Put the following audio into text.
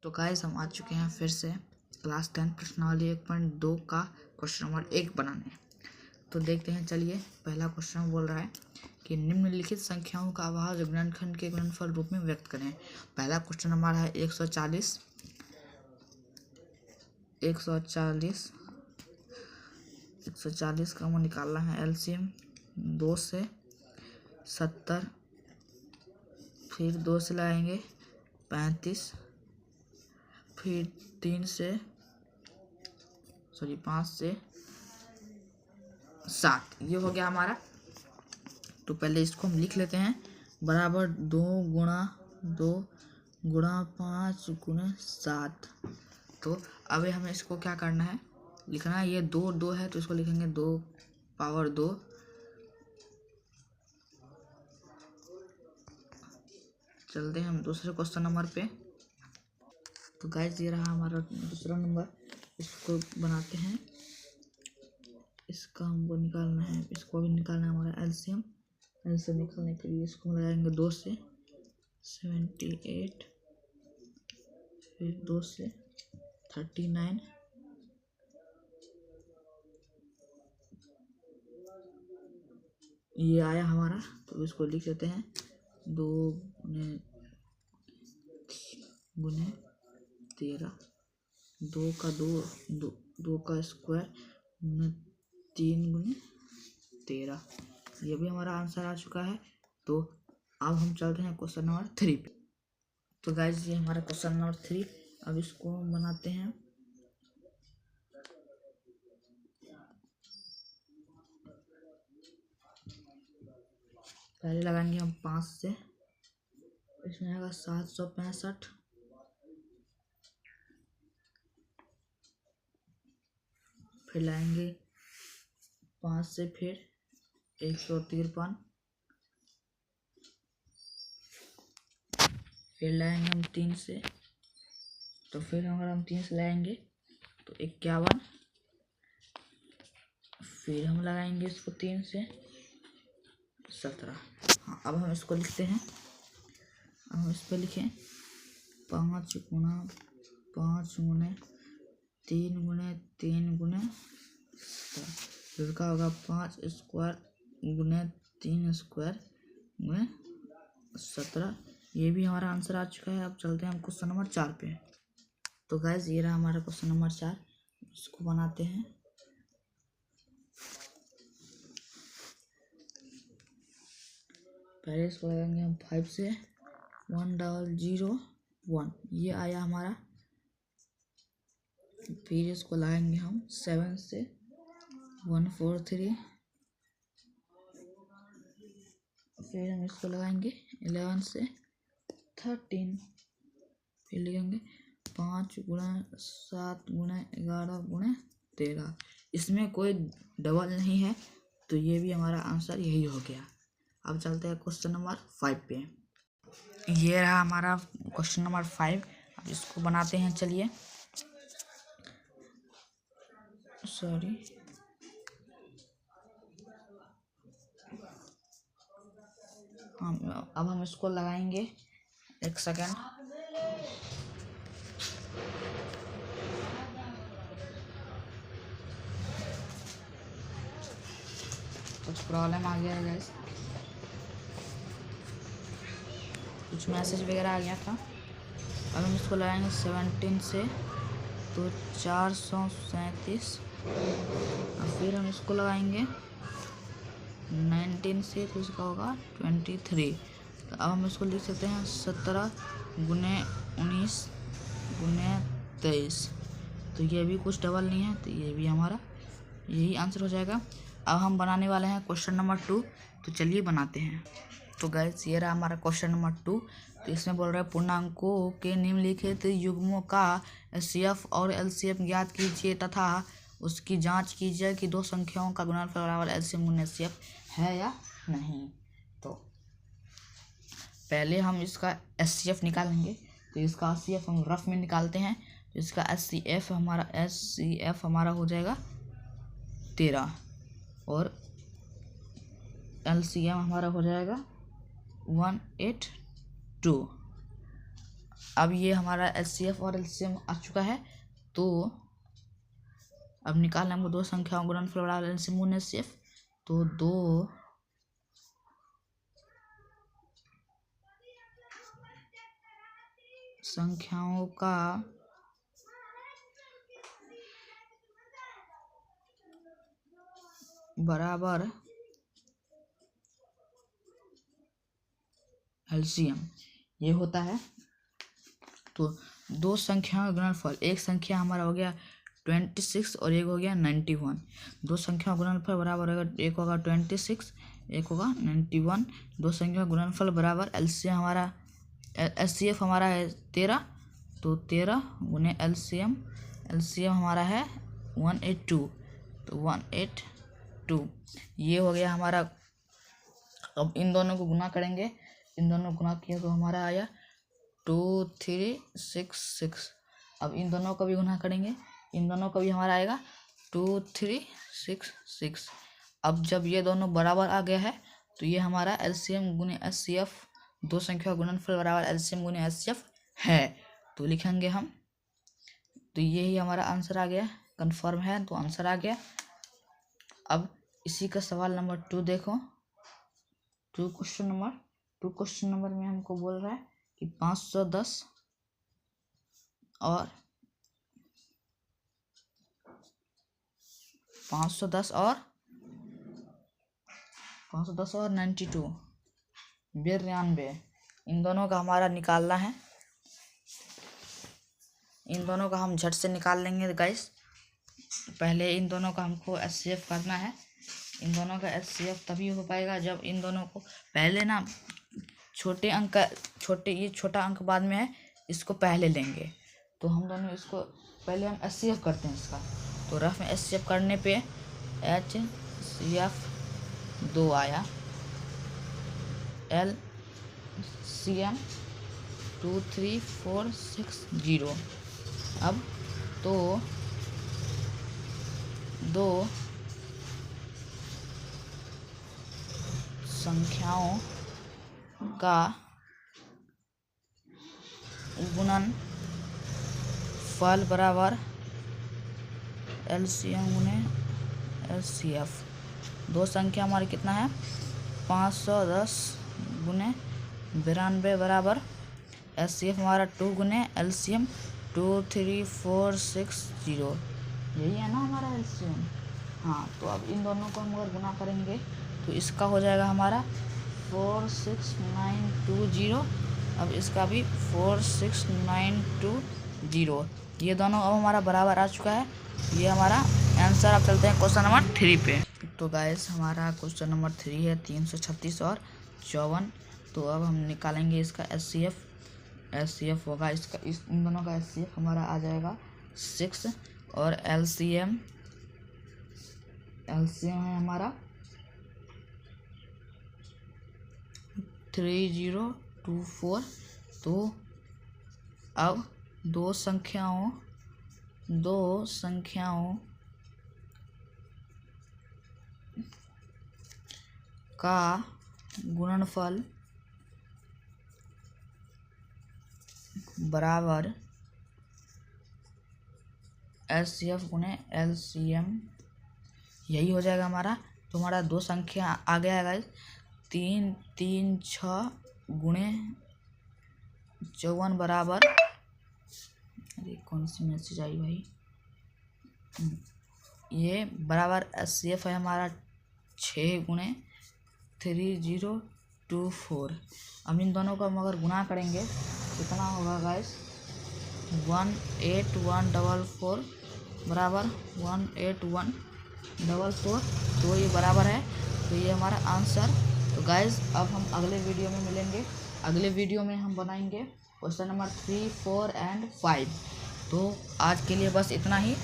तो गाइस हम आ चुके हैं फिर से क्लास 10 प्रश्नावली 1.2 का क्वेश्चन नंबर 1 बनाने। तो देखते हैं, चलिए। पहला क्वेश्चन बोल रहा है कि निम्नलिखित संख्याओं का अभाज्य गुणनखंड के गुणनफल रूप में व्यक्त करें। पहला क्वेश्चन हमारा है 140 का हमें निकालना है एलसीएम। 2 से 70, फिर 2 से लाएंगे 35, फिर 5 से 7। ये हो गया हमारा। तो पहले इसको हम लिख लेते हैं, बराबर 2 गुणा 5 गुणा 7। तो अब हमें इसको क्या करना है, लिखना है। ये 2 है तो इसको लिखेंगे 2 पावर 2। चलते हैं हम दूसरे क्वेश्चन नंबर पे। तो गाइस ये रहा हमारा दूसरा नंबर। इसको बनाते हैं, इसका हमको निकालना है, इसको भी निकालना है हमारा एलसीएम। एलसीएम निकालने के लिए इसको लगाएंगे 2 से 78, फिर 2 से 39, ये आया हमारा। तो इसको लिख लेते हैं 2 गुने 13, 2 का 2 का स्क्वायर 3 गुने 13। ये भी हमारा आंसर आ चुका है। तो अब हम चलते हैं क्वेश्चन नंबर 3 पे। तो गाइस ये हमारा क्वेश्चन नंबर 3। अब इसको हम बनाते हैं। पहले लगाएंगे हम 5 से, इसमें आएगा 765, फिर लाएंगे 5 से, फिर 153, फिर लाएंगे हम 3 से। तो फिर अगर हम 3 से लाएंगे तो 51, फिर हम लगाएंगे इसको 3 से 17। हाँ, अब हम इसको लिखते हैं। अब हम इस पर लिखें 5 गुना 5 गुने 3 गुने 3 गुने 17। इसका होगा 5 स्क्वायर गुने 3 स्क्वायर गुने 17। ये भी हमारा आंसर आ चुका है। अब चलते हैं हम क्वेश्चन नंबर 4 पे। तो गाइस ये रहा हमारा क्वेश्चन नंबर 4। इसको बनाते हैं। पहले इसको लगाएंगे हम 5 से 1001, ये आया हमारा। फिर इसको लगाएंगे हम 7 से 143, फिर हम इसको लगाएंगे 11 से 13, फिर लिखेंगे 5 गुणा 7 गुणा 11 गुणा 13। इसमें कोई डबल नहीं है, तो ये भी हमारा आंसर यही हो गया। अब चलते हैं क्वेश्चन नंबर 5 पे। ये रहा हमारा क्वेश्चन नंबर 5। अब इसको बनाते हैं, चलिए। अब हम इसको लगाएंगे, 1 सेकेंड। कुछ प्रॉब्लम आ गया है गाइस, कुछ मैसेज वगैरह आ गया था। अब हम इसको लगाएंगे 17 से तो 437, और फिर हम इसको लगाएंगे 19 से तो इसका होगा 23। तो अब हम इसको लिख सकते हैं 17 गुने 19 गुने 23। तो ये भी कुछ डबल नहीं है, तो ये भी हमारा यही आंसर हो जाएगा। अब हम बनाने वाले हैं क्वेश्चन नंबर 2। तो चलिए बनाते हैं। तो गाइस ये रहा हमारा क्वेश्चन नंबर 2। तो इसमें बोल रहा है पूर्णांकों के निम्नलिखित युग्मों का एचसीएफ और एलसीएम ज्ञात कीजिए तथा उसकी जांच कीजिए कि दो संख्याओं का गुणनफल बराबर एलसीएम गुणा एचसीएफ है या नहीं। तो पहले हम इसका एचसीएफ निकालेंगे। तो इसका एचसीएफ हम रफ में निकालते हैं। तो इसका एचसीएफ हमारा हो जाएगा 13, और एलसीएम हमारा हो जाएगा 182। अब ये हमारा HCF और LCM आ चुका है। तो अब निकालना हमको दो संख्याओं गुणनफल बराबर LCM गुने HCF। तो दो संख्याओं का बराबर LCM ये होता है। तो दो संख्याओं का गुणनफल, एक संख्या हमारा हो गया 26 और एक हो गया 91। दो संख्याओं का गुणनफल बराबर होगा, एक होगा 26 एक होगा 91। दो संख्याओं का गुणनफल बराबर LCM हमारा HCF हमारा है 13, तो 13 गुने LCM हमारा है 182, तो 182 ये हो गया हमारा। अब इन दोनों को गुना करेंगे, इन दोनों को गुना किया तो हमारा आया 2366। अब इन दोनों का भी गुना करेंगे, इन दोनों का भी हमारा आएगा 2366। अब जब ये दोनों बराबर आ गया है तो ये हमारा LCM गुने HCF, दो संख्या गुणनफल बराबर LCM गुने HCF है, तो लिखेंगे हम। तो यही हमारा आंसर आ गया, कंफर्म है तो आंसर आ गया। अब इसी का सवाल नंबर 2 देखो। क्वेश्चन नंबर में हमको बोल रहा है कि 510 और 92 92 इन दोनों का हमारा निकालना है। इन दोनों का हम झट से निकाल लेंगे गाइस। पहले इन दोनों का हमको HCF करना है। इन दोनों का HCF तभी हो पाएगा जब इन दोनों को पहले ना छोटा अंक बाद में है, इसको पहले लेंगे। तो हम दोनों इसको पहले हम HCF करते हैं इसका। तो रफ में HCF करने पे HCF 2 आया, LCM 23460। अब तो दो संख्याओं का गुणनफल बराबर LCM गुने HCF। दो संख्या हमारी कितना है 510 गुने 92 बराबर HCF हमारा 2 गुने LCM 23460। यही है ना हमारा LCM। हाँ, तो अब इन दोनों को हम अगर गुना करेंगे तो इसका हो जाएगा हमारा 46920। अब इसका भी 46920। ये दोनों अब हमारा बराबर आ चुका है। ये हमारा आंसर। अब चलते हैं क्वेश्चन नंबर 3 पे। तो गाइस हमारा क्वेश्चन नंबर 3 है 336 और 54। तो अब हम निकालेंगे इसका HCF होगा इसका, इन दोनों का HCF हमारा आ जाएगा 6 और LCM है हमारा 3024। तो अब दो संख्याओं का गुणनफल बराबर HCF गुने LCM यही हो जाएगा हमारा। तो हमारा दो संख्या आ गया है गाइस, 336 गुणे 54 बराबर, अरे कौन सी मैसेज आई भाई, ये बराबर HCF है हमारा 6 गुणे 3024। अब इन दोनों को हम अगर गुना करेंगे कितना होगा गाइस 18144 बराबर 18144। तो ये बराबर है, तो ये हमारा आंसर। तो गाइस अब हम अगले वीडियो में मिलेंगे। अगले वीडियो में हम बनाएंगे क्वेश्चन नंबर 3, 4 एंड 5। तो आज के लिए बस इतना ही।